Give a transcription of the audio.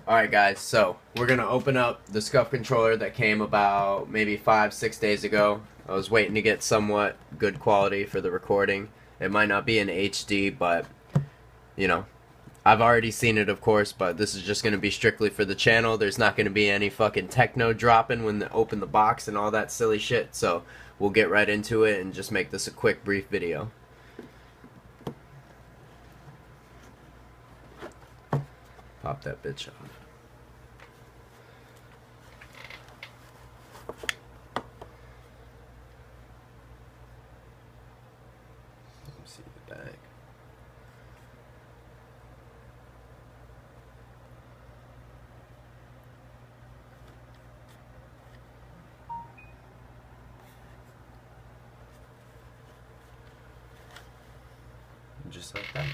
Alright guys, so we're gonna open up the Scuf controller that came about maybe 5-6 days ago. I was waiting to get somewhat good quality for the recording. It might not be in HD, but you know, I've already seen it of course, but this is just gonna be strictly for the channel. There's not gonna be any fucking techno dropping when they open the box and all that silly shit, so we'll get right into it and just make this a quick brief video. Pop that bitch off. Let me see the back. Just like that.